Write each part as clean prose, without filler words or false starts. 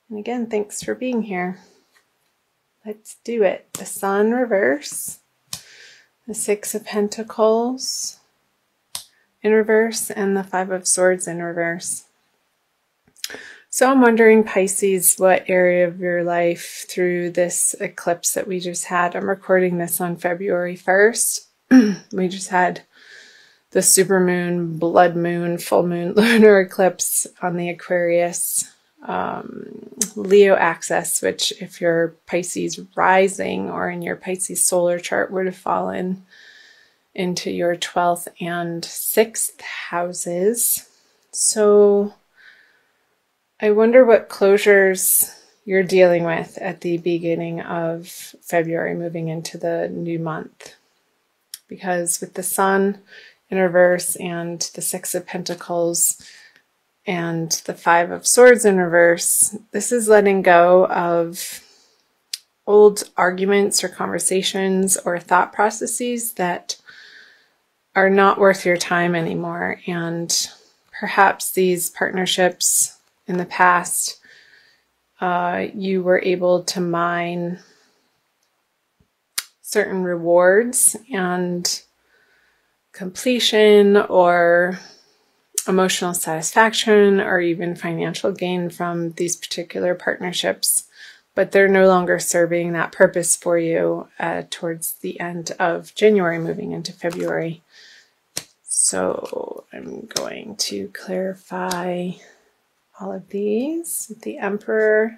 And again, thanks for being here. Let's do it. The Sun reverse, the Six of Pentacles in reverse, and the Five of Swords in reverse. So I'm wondering, Pisces, what area of your life through this eclipse that we just had? I'm recording this on February 1st. We just had the supermoon, blood moon, full moon, lunar eclipse on the Aquarius Leo axis, which if your Pisces rising or in your Pisces solar chart would have fallen into your 12th and 6th houses. So I wonder what closures you're dealing with at the beginning of February, moving into the new month. Because with the Sun in reverse and the Six of Pentacles and the Five of Swords in reverse, this is letting go of old arguments or conversations or thought processes that are not worth your time anymore. And perhaps these partnerships in the past, you were able to mine certain rewards and completion or emotional satisfaction or even financial gain from these particular partnerships, but they're no longer serving that purpose for you towards the end of January, moving into February. So I'm going to clarify all of these with the Emperor,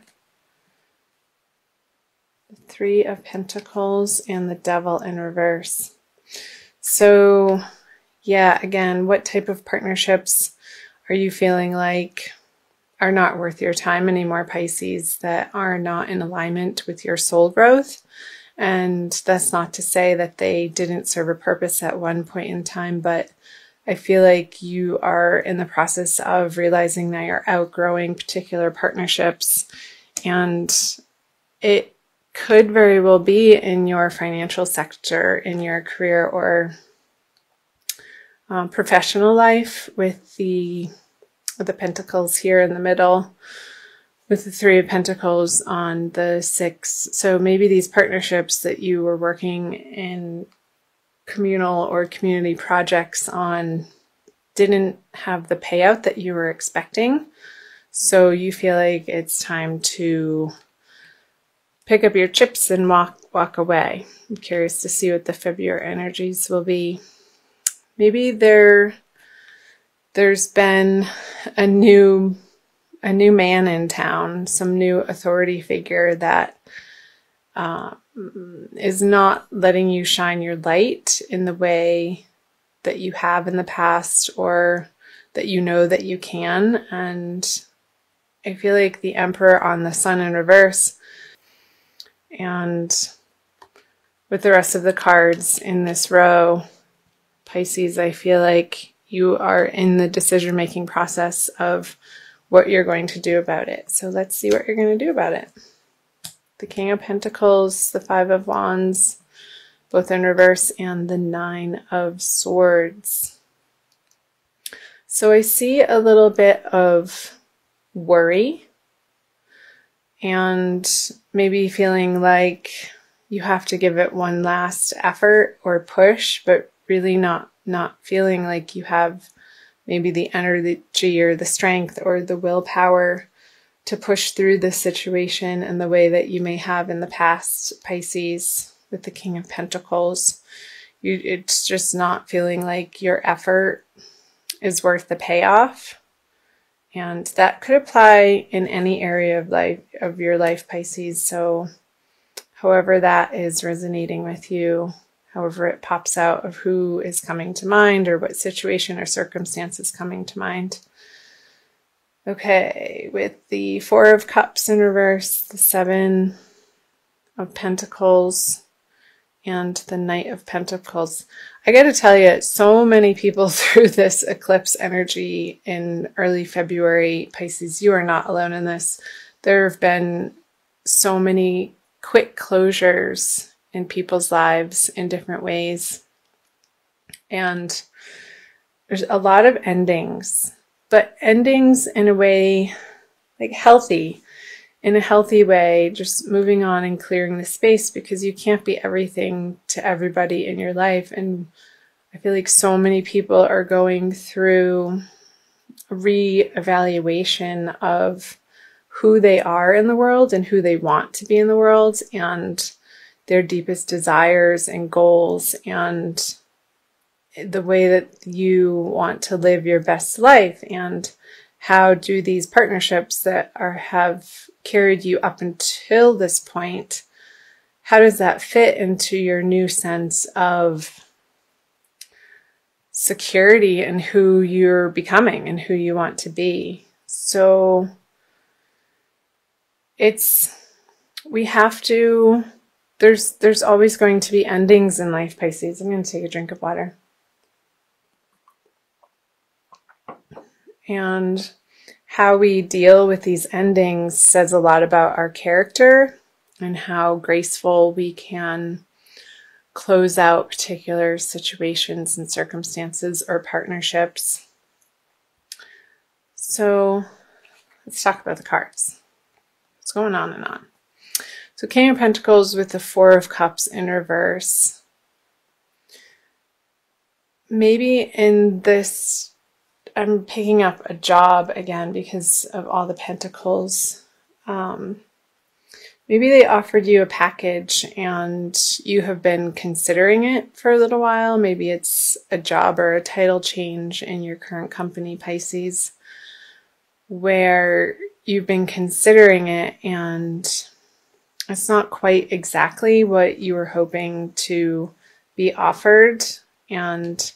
the Three of Pentacles, and the Devil in reverse. So yeah, again, what type of partnerships are you feeling like are not worth your time anymore, Pisces, that are not in alignment with your soul growth? And that's not to say that they didn't serve a purpose at one point in time, but I feel like you are in the process of realizing that you're outgrowing particular partnerships, and it could very well be in your financial sector, in your career or professional life, with the Pentacles here in the middle, with the Three of Pentacles on the 6. So maybe these partnerships that you were working in communal or community projects on didn't have the payout that you were expecting. So you feel like it's time to pick up your chips and walk away. I'm curious to see what the February energies will be. Maybe there's been a new man in town, some new authority figure that is not letting you shine your light in the way that you have in the past, or that you know that you can. And I feel like the Emperor on the Sun in reverse, and with the rest of the cards in this row, Pisces, I feel like you are in the decision-making process of what you're going to do about it. So let's see what you're going to do about it. The King of Pentacles, the Five of Wands, both in reverse, and the Nine of Swords. So I see a little bit of worry and maybe feeling like you have to give it one last effort or push, but really not feeling like you have maybe the energy or the strength or the willpower to push through this situation in the way that you may have in the past, Pisces, with the King of Pentacles. It's just not feeling like your effort is worth the payoff. And that could apply in any area of your life, Pisces. So however that is resonating with you, however it pops out of who is coming to mind or what situation or circumstance is coming to mind. Okay, with the Four of Cups in reverse, the Seven of Pentacles, and the Knight of Pentacles. I got to tell you, so many people through this eclipse energy in early February, Pisces, you are not alone in this. There have been so many quick closures in people's lives in different ways. And there's a lot of endings, but endings in a way like healthy in a healthy way, just moving on and clearing the space, because you can't be everything to everybody in your life. And I feel like so many people are going through a re-evaluation of who they are in the world and who they want to be in the world, and their deepest desires and goals, and the way that you want to live your best life, and how do these partnerships that have carried you up until this point, how does that fit into your new sense of security and who you're becoming and who you want to be? So we have to, there's always going to be endings in life, Pisces. I'm going to take a drink of water. And how we deal with these endings says a lot about our character and how graceful we can close out particular situations and circumstances or partnerships. So let's talk about the cards. What's going on and on? So King of Pentacles with the Four of Cups in reverse. Maybe in this, I'm picking up a job again because of all the pentacles. Maybe they offered you a package and you have been considering it for a little while. Maybe it's a job or a title change in your current company, Pisces, where you've been considering it and it's not quite exactly what you were hoping to be offered. And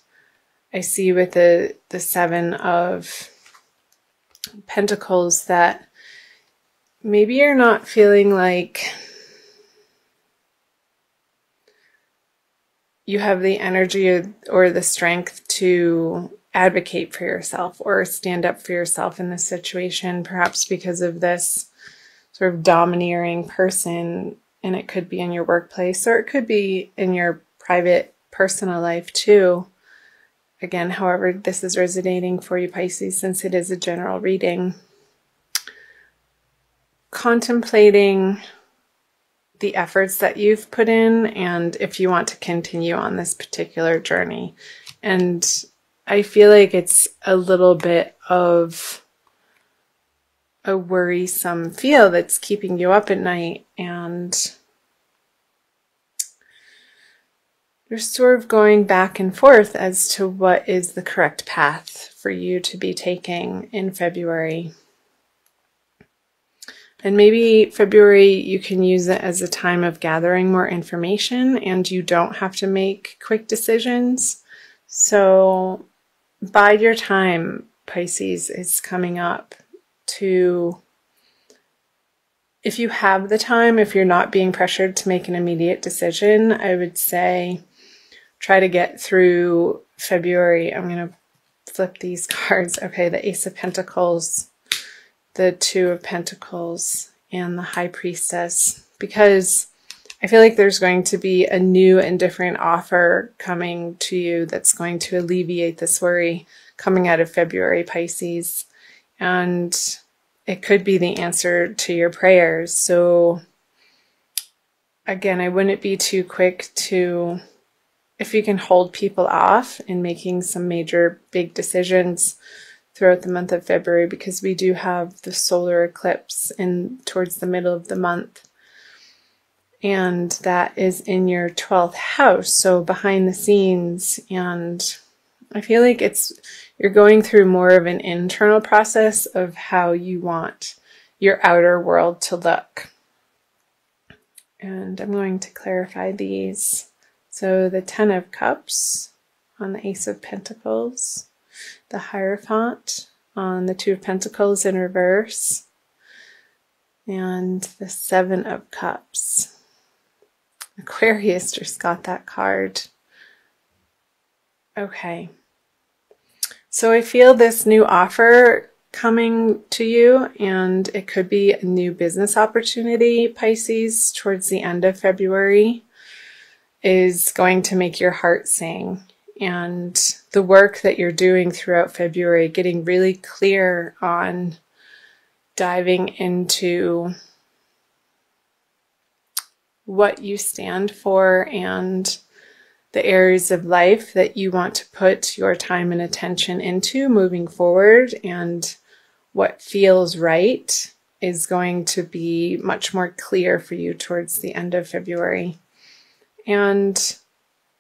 I see with the Seven of Pentacles that maybe you're not feeling like you have the energy or the strength to advocate for yourself or stand up for yourself in this situation, perhaps because of this sort of domineering person. And it could be in your workplace or it could be in your private personal life too. Again, however this is resonating for you, Pisces, since it is a general reading. Contemplating the efforts that you've put in and if you want to continue on this particular journey. And I feel like it's a little bit of a worrisome feel that's keeping you up at night, and you're sort of going back and forth as to what is the correct path for you to be taking in February. And maybe February, you can use it as a time of gathering more information and you don't have to make quick decisions. So bide your time, Pisces, is coming up to, if you have the time, if you're not being pressured to make an immediate decision, I would say try to get through February. I'm going to flip these cards. Okay, the Ace of Pentacles, the Two of Pentacles, and the High Priestess, because I feel like there's going to be a new and different offer coming to you that's going to alleviate this worry coming out of February, Pisces. And it could be the answer to your prayers. So again, I wouldn't be too quick to, if you can hold people off in making some major big decisions throughout the month of February, because we do have the solar eclipse towards the middle of the month. And that is in your 12th house, so behind the scenes. And I feel like you're going through more of an internal process of how you want your outer world to look. And I'm going to clarify these. So the Ten of Cups on the Ace of Pentacles, the Hierophant on the Two of Pentacles in reverse, and the Seven of Cups. Aquarius just got that card. Okay. So I feel this new offer coming to you, and it could be a new business opportunity, Pisces, towards the end of February, is going to make your heart sing. And the work that you're doing throughout February, getting really clear on diving into what you stand for and the areas of life that you want to put your time and attention into moving forward, and what feels right is going to be much more clear for you towards the end of February. And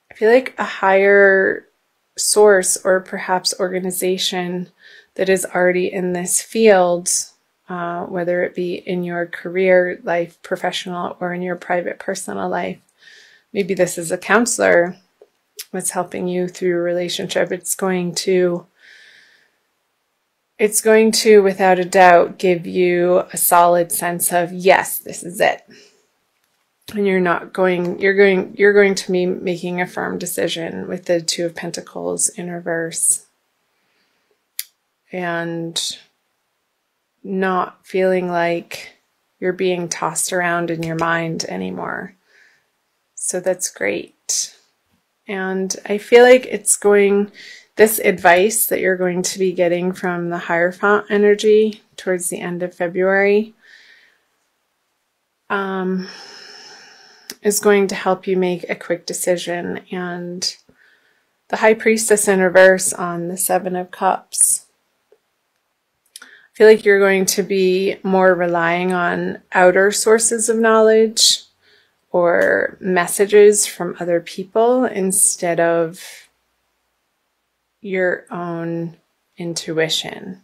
I feel like a higher source or perhaps organization that is already in this field, whether it be in your career life, professional, or in your private personal life. Maybe this is a counselor that's helping you through a relationship. It's going to, without a doubt, give you a solid sense of, yes, this is it. And you're going to be making a firm decision with the Two of Pentacles in reverse. And not feeling like you're being tossed around in your mind anymore. So that's great. And I feel like this advice that you're going to be getting from the Hierophant energy towards the end of February is going to help you make a quick decision. And the High Priestess in reverse on the Seven of Cups. I feel like you're going to be more relying on outer sources of knowledge or messages from other people instead of your own intuition.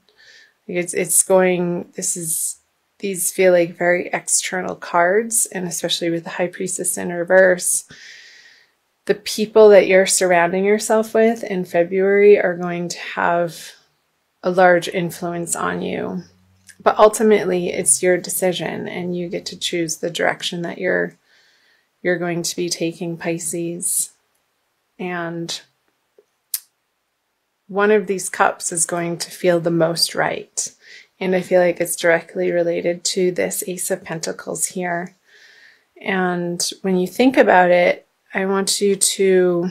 These feel like very external cards, and especially with the High Priestess in reverse, the people that you're surrounding yourself with in February are going to have a large influence on you. But ultimately, it's your decision, and you get to choose the direction that you're going to be taking, Pisces. And one of these cups is going to feel the most right. And I feel like it's directly related to this Ace of Pentacles here. And when you think about it, I want you to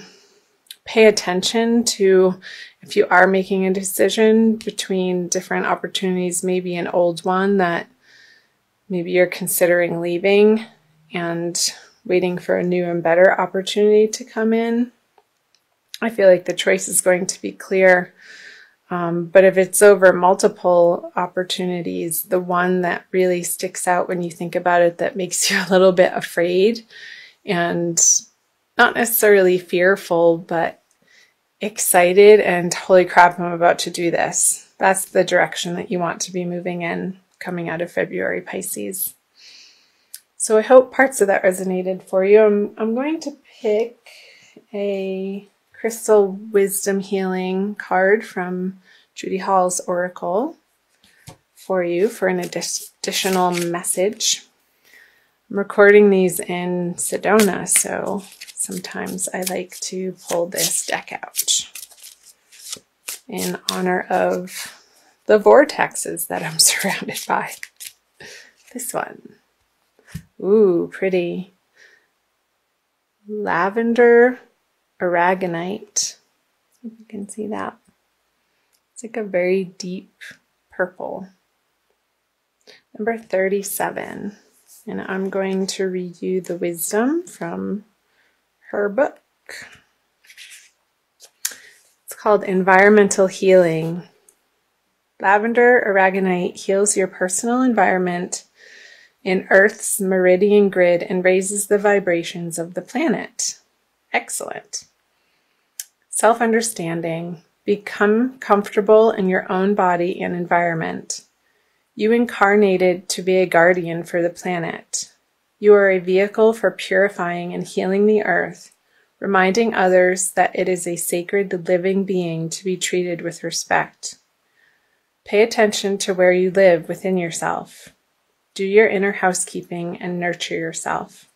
pay attention to, if you are making a decision between different opportunities, maybe an old one that maybe you're considering leaving and waiting for a new and better opportunity to come in. I feel like the choice is going to be clear. But if it's over multiple opportunities, the one that really sticks out when you think about it, that makes you a little bit afraid and not necessarily fearful, but excited and holy crap, I'm about to do this. That's the direction that you want to be moving in coming out of February, Pisces. So I hope parts of that resonated for you. I'm going to pick a Crystal Wisdom Healing card from Judy Hall's Oracle for you for an additional message. I'm recording these in Sedona, so sometimes I like to pull this deck out in honor of the vortexes that I'm surrounded by. This one. Ooh, pretty. Lavender aragonite. If you can see that. It's like a very deep purple. Number 37. And I'm going to read you the wisdom from her book. It's called Environmental Healing. Lavender aragonite heals your personal environment in Earth's meridian grid and raises the vibrations of the planet. Excellent. Self-understanding. Become comfortable in your own body and environment. You incarnated to be a guardian for the planet. You are a vehicle for purifying and healing the earth, reminding others that it is a sacred living being to be treated with respect. Pay attention to where you live within yourself. Do your inner housekeeping and nurture yourself.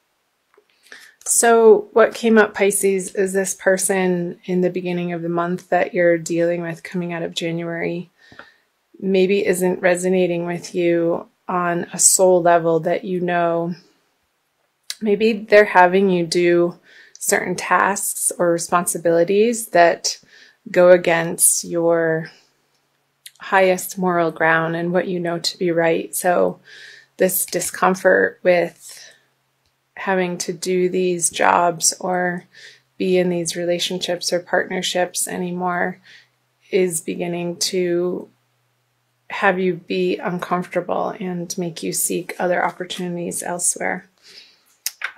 So what came up, Pisces, is this person in the beginning of the month that you're dealing with coming out of January maybe isn't resonating with you on a soul level that you know. Maybe they're having you do certain tasks or responsibilities that go against your highest moral ground and what you know to be right. So this discomfort with having to do these jobs or be in these relationships or partnerships anymore is beginning to have you be uncomfortable and make you seek other opportunities elsewhere.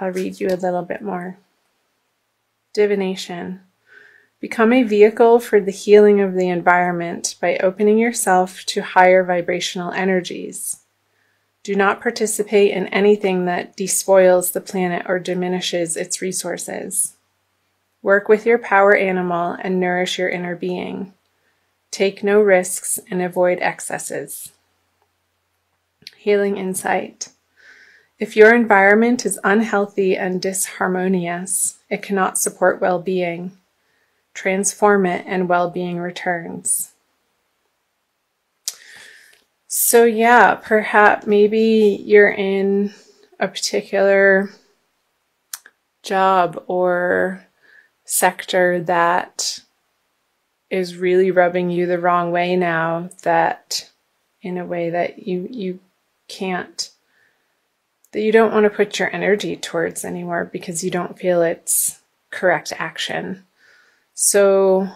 I'll read you a little bit more. Divination. Become a vehicle for the healing of the environment by opening yourself to higher vibrational energies. Do not participate in anything that despoils the planet or diminishes its resources. Work with your power animal and nourish your inner being. Take no risks and avoid excesses. Healing insight. If your environment is unhealthy and disharmonious, it cannot support well-being. Transform it and well-being returns. So yeah, perhaps maybe you're in a particular job or sector that is really rubbing you the wrong way now, that in a way that you can't, that you don't want to put your energy towards anymore because you don't feel it's correct action. So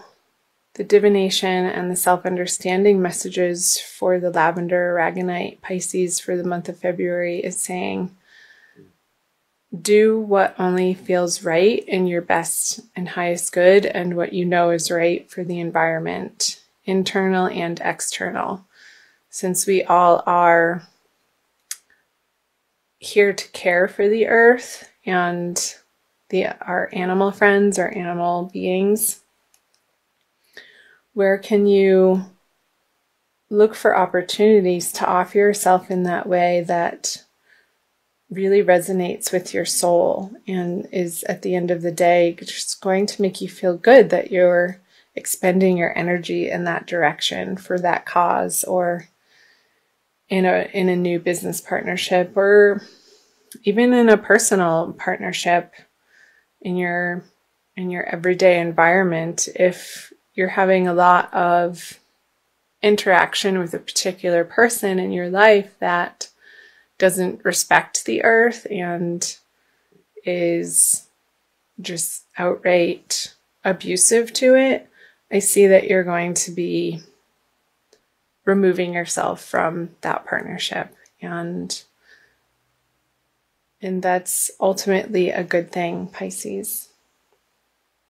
the divination and the self-understanding messages for the lavender aragonite Pisces for the month of February is saying, do what only feels right in your best and highest good and what you know is right for the environment, internal and external. Since we all are here to care for the earth and our animal friends, our animal beings, where can you look for opportunities to offer yourself in that way that really resonates with your soul and is at the end of the day just going to make you feel good that you're expending your energy in that direction for that cause, or in a new business partnership, or even in a personal partnership in your everyday environment. If you're having a lot of interaction with a particular person in your life that doesn't respect the earth and is just outright abusive to it, I see that you're going to be removing yourself from that partnership, and that's ultimately a good thing, Pisces.